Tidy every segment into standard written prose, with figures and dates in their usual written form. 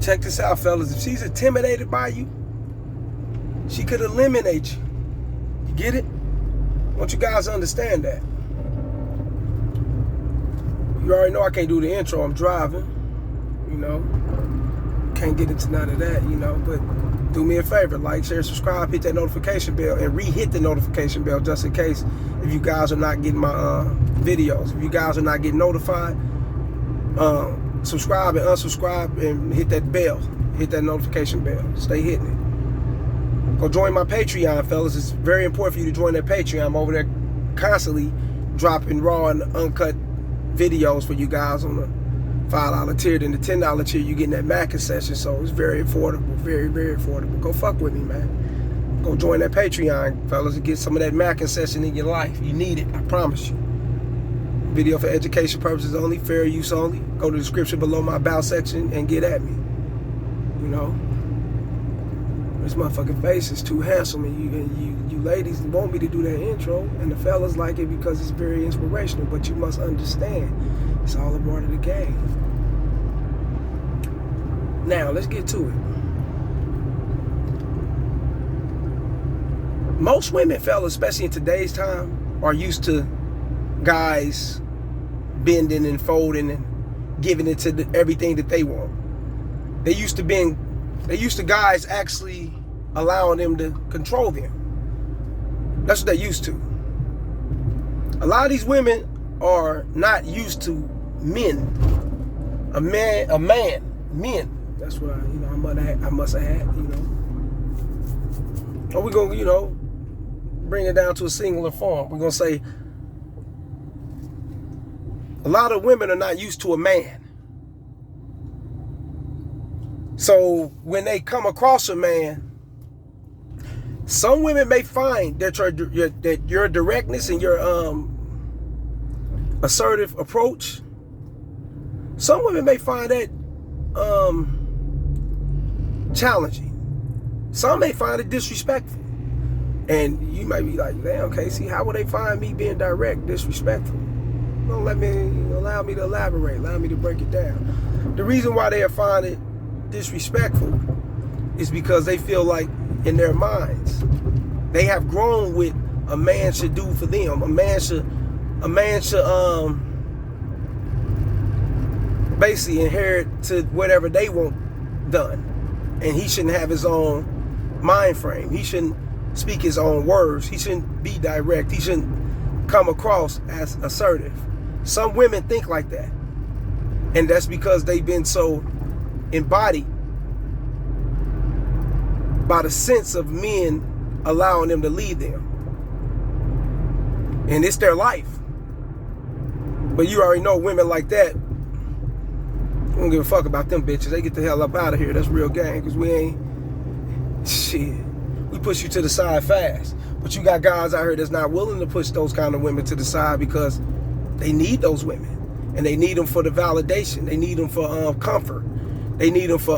Check this out, fellas. If she's intimidated by you, she could eliminate you. You get it? I want you guys to understand that. You already know I can't do the intro. I'm driving. You know. Can't get into none of that, you know. But do me a favor. Like, share, subscribe, hit that notification bell, and re-hit the notification bell just in case if you guys are not getting my videos. If you guys are not getting notified, subscribe and unsubscribe and hit that bell. Hit that notification bell. Stay hitting it. Go join my Patreon, fellas. It's very important for you to join that Patreon. I'm over there constantly dropping raw and uncut videos for you guys on the $5 tier. Then the $10 tier, you're getting that Mackin session. So it's very affordable. Very, very affordable. Go fuck with me, man. Go join that Patreon, fellas, and get some of that Mackin session in your life. You need it. I promise you. Video for education purposes only, fair use only. Go to the description below my about section and get at me. You know, this motherfucking face is too handsome, and you ladies want me to do that intro, and the fellas like it because it's very inspirational. But you must understand, it's all a part of the game. Now let's get to it. Most women, fellas, especially in today's time, are used to guys bending and folding and giving it to everything that they want. They used to guys actually allowing them to control them. That's what they're used to. A lot of these women are not used to men. Men. That's what I must have had, you know. Or we're gonna, you know, bring it down to a singular form. We're gonna say a lot of women are not used to a man. So when they come across a man, some women may find that your directness and your assertive approach, some women may find that challenging. Some may find it disrespectful. And you might be like, damn, Casey, how would they find me being direct disrespectful? Well, allow me to elaborate, allow me to break it down. The reason why they find it disrespectful is because they feel like in their minds they have grown with a man should do for them. A man should basically inherit to whatever they want done, and he shouldn't have his own mind frame. He shouldn't speak his own words. He shouldn't be direct. He shouldn't come across as assertive. Some women think like that, and that's because they've been so embodied by the sense of men allowing them to lead them, and it's their life. But you already know women like that don't give a fuck about them bitches. They get the hell up out of here. That's real game, because we ain't shit. We push you to the side fast. But you got guys out here that's not willing to push those kind of women to the side because they need those women, and they need them for the validation. They need them for comfort. They need them for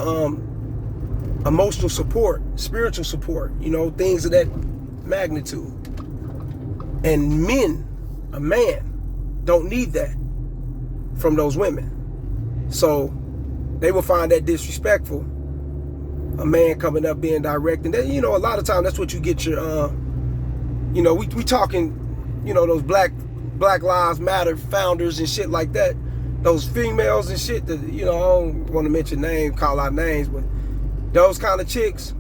emotional support, spiritual support, you know, things of that magnitude. And a man don't need that from those women. So they will find that disrespectful. A man coming up being direct, and then, you know, a lot of times that's what you get your you know, we talking, you know, those Black Lives Matter founders and shit like that, those females and shit that, you know, I don't want to mention names, call out names, but those kind of chicks,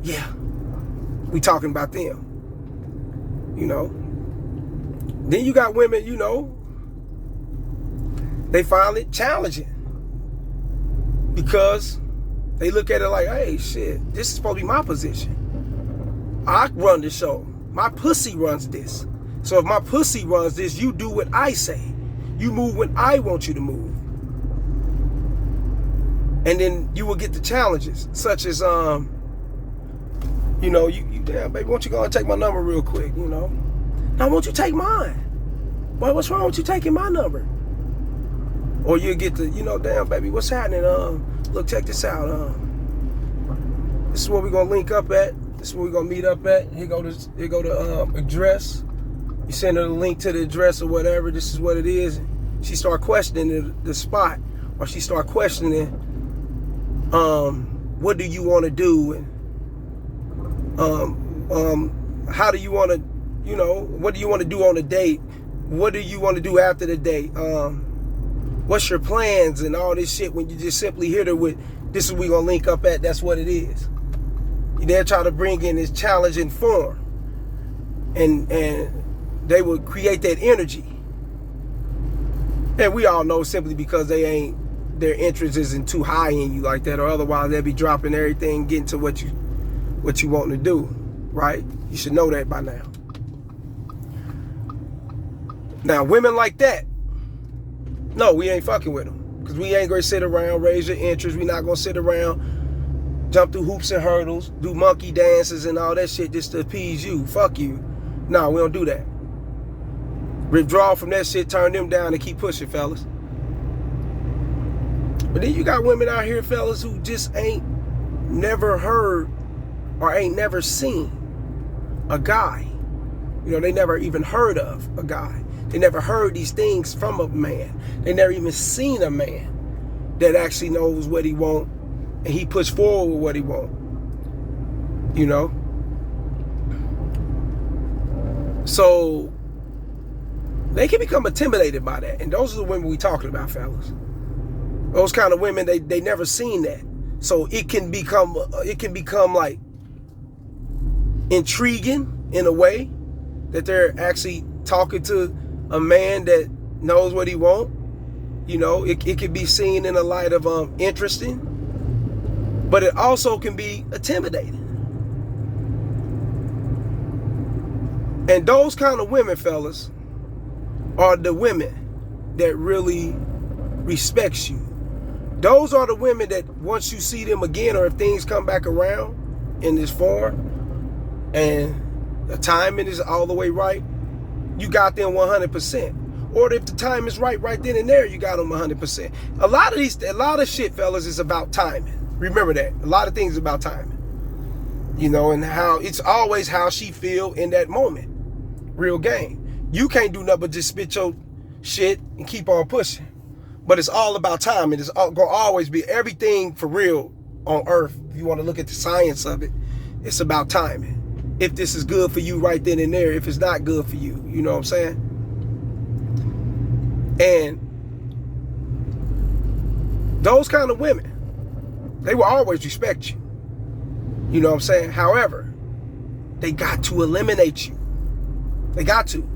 yeah, we talking about them, you know. Then you got women, you know, they find it challenging because they look at it like, hey, shit, this is supposed to be my position. I run the show. My pussy runs this. So if my pussy runs this, you do what I say. You move when I want you to move. And then you will get the challenges, such as, you know, you damn, baby, why don't you go and take my number real quick, you know? Now, won't you take mine? Boy, what's wrong with you taking my number? Or you'll get the, you know, damn, baby, what's happening? Look, check this out. This is where we're going to link up at. This is where we're going to meet up at. Here go the address. You send her the link to the address or whatever. This is what it is. She start questioning the spot, or she start questioning What do you want to do? And how do you want to, what do you want to do on a date? What do you want to do after the date? What's your plans and all this shit when you just simply hit her with, this is where we gonna link up at, that's what it is. They'll try to bring in this challenging form. And they would create that energy. And we all know simply because their interest isn't too high in you like that, or otherwise they'll be dropping everything, getting to what you want to do, right? You should know that by now. Now, women like that, no, we ain't fucking with them. Because we ain't going to sit around, raise your interest. We not going to sit around, jump through hoops and hurdles, do monkey dances and all that shit just to appease you. Fuck you. No, we don't do that. Withdraw from that shit, turn them down and keep pushing, fellas. But then you got women out here, fellas, who just ain't never heard or ain't never seen a guy. They never even heard of a guy. They never heard these things from a man. They never even seen a man that actually knows what he want and he push forward with what he want. So they can become intimidated by that. And those are the women we talking about, fellas. Those kind of women, they never seen that. So it can become like intriguing in a way that they're actually talking to a man that knows what he wants. It can be seen in a light of interesting, but it also can be intimidating. And those kind of women, fellas, are the women that really respects you. Those are the women that once you see them again, or if things come back around in this form and the timing is all the way right, you got them 100%. Or if the time is right then and there, you got them 100%. A lot of shit, fellas, is about timing. Remember that. A lot of things about timing. And how it's always how she feel in that moment. Real game. You can't do nothing but just spit your shit and keep on pushing. But it's all about timing. It's going to always be everything for real on earth. If you want to look at the science of it, it's about timing. If this is good for you right then and there, if it's not good for you, you know what I'm saying? And those kind of women, they will always respect you. You know what I'm saying? However, they got to eliminate you. They got to.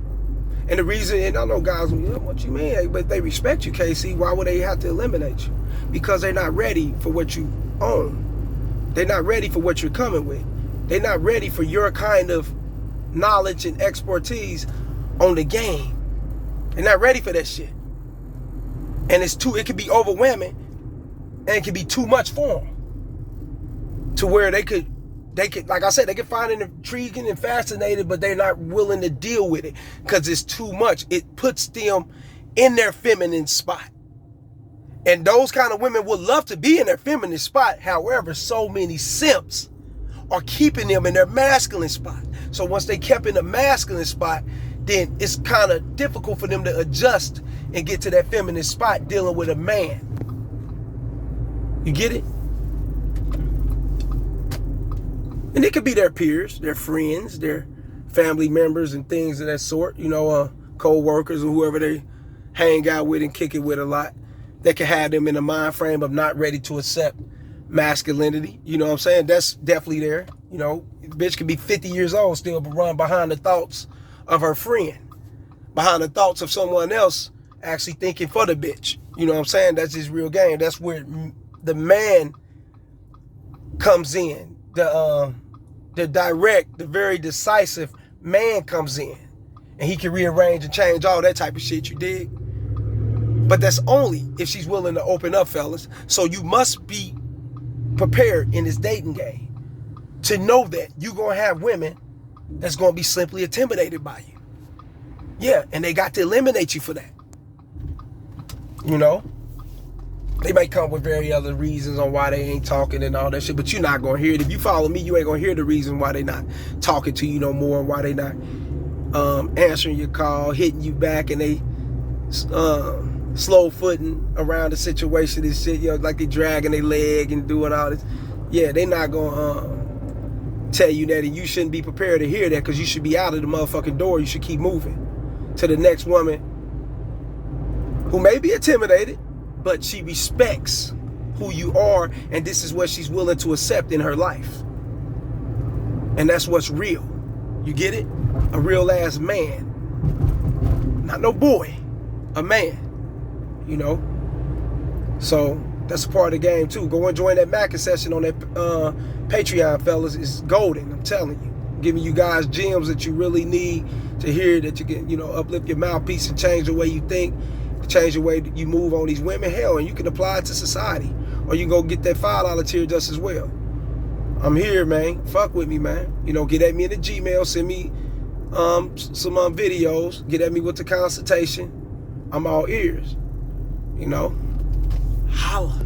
And the reason, and I know guys, what you mean? But they respect you, KC. Why would they have to eliminate you? Because they're not ready for what you own. They're not ready for what you're coming with. They're not ready for your kind of knowledge and expertise on the game. They're not ready for that shit. And it can be overwhelming, and it can be too much for them. To where they could, like I said, they can find it intriguing and fascinating, but they're not willing to deal with it because it's too much. It puts them in their feminine spot. And those kind of women would love to be in their feminine spot. However, so many simps are keeping them in their masculine spot. So once they kept in the masculine spot, then it's kind of difficult for them to adjust and get to that feminine spot dealing with a man. You get it? And it could be their peers, their friends, their family members and things of that sort, co-workers or whoever they hang out with and kick it with a lot, that can have them in a mind frame of not ready to accept masculinity. You know what I'm saying? That's definitely there. Bitch could be 50 years old still, but run behind the thoughts of her friend, behind the thoughts of someone else actually thinking for the bitch. You know what I'm saying? That's his real game. That's where the man comes in. The direct, the very decisive man comes in, and he can rearrange and change all that type of shit, you dig? But that's only if she's willing to open up, fellas. So you must be prepared in this dating game to know that you're going to have women that's going to be simply intimidated by you. Yeah, and they got to eliminate you for that. They might come with very other reasons on why they ain't talking and all that shit, but you're not going to hear it. If you follow me, you ain't going to hear the reason why they not talking to you no more, why they not answering your call, hitting you back, and they slow footing around the situation and shit, you know, like they dragging their leg and doing all this. Yeah, they not gonna tell you that, and you shouldn't be prepared to hear that, because you should be out of the motherfucking door. You should keep moving to the next woman who may be intimidated, but she respects who you are, and this is what she's willing to accept in her life. And that's what's real. You get it? A real ass man. Not no boy. A man. You know? So that's a part of the game too. Go and join that Mackin session on that Patreon, fellas. It's golden, I'm telling you. Giving you guys gems that you really need to hear, that you can, you know, uplift your mouthpiece and change the way you think, change the way that you move on these women. Hell, and you can apply it to society. Or you can go get that $5 tier just as well. I'm here, man. Fuck with me, man. You know, get at me in the Gmail. Send me some videos. Get at me with the consultation. I'm all ears. You know? Holla.